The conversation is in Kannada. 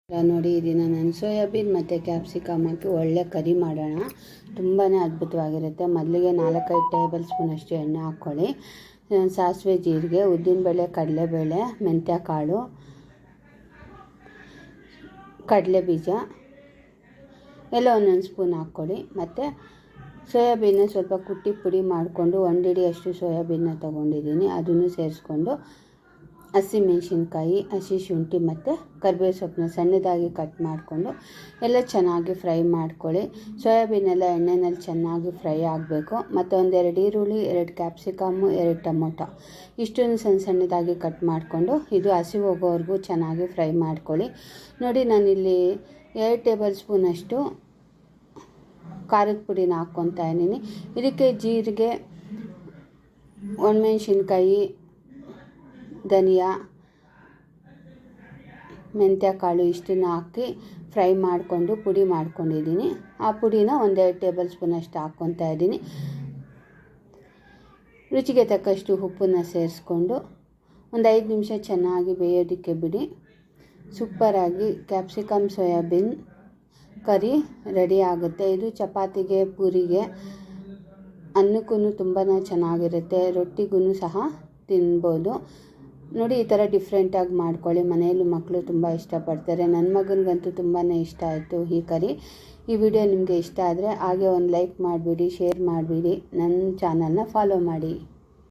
ನೋಡಿ ಇದನ್ನು ನಾನು ಸೋಯಾಬೀನ್ ಮತ್ತು ಕ್ಯಾಪ್ಸಿಕಮ್ ಹಾಕಿ ಒಳ್ಳೆ ಕರಿ ಮಾಡೋಣ. ತುಂಬಾ ಅದ್ಭುತವಾಗಿರುತ್ತೆ. ಮೊದಲಿಗೆ 4-5 ಟೇಬಲ್ ಸ್ಪೂನಷ್ಟು ಎಣ್ಣೆ ಹಾಕ್ಕೊಳ್ಳಿ. ಸಾಸಿವೆ, ಜೀರಿಗೆ, ಉದ್ದಿನಬೇಳೆ, ಕಡಲೆಬೇಳೆ, ಮೆಂತ್ಯ ಕಾಳು, ಕಡಲೆ ಬೀಜ ಎಲ್ಲ ಒಂದೊಂದು ಸ್ಪೂನ್ ಹಾಕ್ಕೊಳ್ಳಿ. ಮತ್ತು ಸೋಯಾಬೀನ ಸ್ವಲ್ಪ ಕುಟ್ಟಿ ಪುಡಿ ಮಾಡಿಕೊಂಡು 1 ಹಿಡಿಯಷ್ಟು ಸೋಯಾಬೀನ ತೊಗೊಂಡಿದ್ದೀನಿ. ಅದನ್ನು ಸೇರಿಸ್ಕೊಂಡು ಹಸಿಮೆಣಸಿನ್ಕಾಯಿ, ಹಸಿ ಶುಂಠಿ ಮತ್ತು ಕರಿಬೇವು ಸೊಪ್ಪನ್ನ ಸಣ್ಣದಾಗಿ ಕಟ್ ಮಾಡಿಕೊಂಡು ಎಲ್ಲ ಚೆನ್ನಾಗಿ ಫ್ರೈ ಮಾಡ್ಕೊಳ್ಳಿ. ಸೋಯಾಬೀನೆಲ್ಲ ಎಣ್ಣೆಯಲ್ಲಿ ಚೆನ್ನಾಗಿ ಫ್ರೈ ಆಗಬೇಕು. ಮತ್ತು 1-2 ಈರುಳ್ಳಿ, 2 ಕ್ಯಾಪ್ಸಿಕಮ್ಮು, 2 ಟೊಮೊಟೊ ಇಷ್ಟನ್ನು ಸಣ್ಣದಾಗಿ ಕಟ್ ಮಾಡಿಕೊಂಡು ಇದು ಹಸಿ ಹೋಗೋವರೆಗೂ ಚೆನ್ನಾಗಿ ಫ್ರೈ ಮಾಡ್ಕೊಳ್ಳಿ. ನೋಡಿ, ನಾನಿಲ್ಲಿ 2 ಟೇಬಲ್ ಸ್ಪೂನಷ್ಟು ಖಾರದ ಪುಡಿನ ಹಾಕ್ಕೊತಾ ಇದ್ದೀನಿ. ಇದಕ್ಕೆ ಜೀರಿಗೆ, ಒಣಮೆಣಸಿನ್ಕಾಯಿ, ಧನಿಯಾ, ಮೆಂತ್ಯ ಕಾಳು ಇಷ್ಟನ್ನು ಹಾಕಿ ಫ್ರೈ ಮಾಡಿಕೊಂಡು ಪುಡಿ ಮಾಡ್ಕೊಂಡಿದ್ದೀನಿ. ಆ ಪುಡಿನ 1-2 ಟೇಬಲ್ ಸ್ಪೂನಷ್ಟು ಹಾಕ್ಕೊತಾ ಇದ್ದೀನಿ. ರುಚಿಗೆ ತಕ್ಕಷ್ಟು ಉಪ್ಪನ್ನು ಸೇರಿಸ್ಕೊಂಡು 5 ನಿಮಿಷ ಚೆನ್ನಾಗಿ ಬೇಯೋದಕ್ಕೆ ಬಿಡಿ. ಸೂಪರಾಗಿ ಕ್ಯಾಪ್ಸಿಕಮ್ ಸೋಯಾಬೀನ್ ಕರಿ ರೆಡಿ ಆಗುತ್ತೆ. ಇದು ಚಪಾತಿಗೆ, ಪೂರಿಗೆ, ಅನ್ನಕ್ಕೂ ತುಂಬಾ ಚೆನ್ನಾಗಿರುತ್ತೆ. ರೊಟ್ಟಿಗೂ ಸಹ ತಿನ್ಬೋದು. ನೋಡಿ, ಈ ಥರ ಡಿಫ್ರೆಂಟಾಗಿ ಮಾಡ್ಕೊಳ್ಳಿ. ಮನೆಯಲ್ಲೂ ಮಕ್ಕಳು ತುಂಬ ಇಷ್ಟಪಡ್ತಾರೆ. ನನ್ನ ಮಗನಿಗಂತೂ ತುಂಬಾ ಇಷ್ಟ ಆಯಿತು ಈ ಕರಿ. ಈ ವಿಡಿಯೋ ನಿಮಗೆ ಇಷ್ಟ ಆದರೆ ಹಾಗೆ ಒಂದು ಲೈಕ್ ಮಾಡಿಬಿಡಿ, ಶೇರ್ ಮಾಡಿಬಿಡಿ, ನನ್ನ ಚಾನಲ್ನ ಫಾಲೋ ಮಾಡಿ.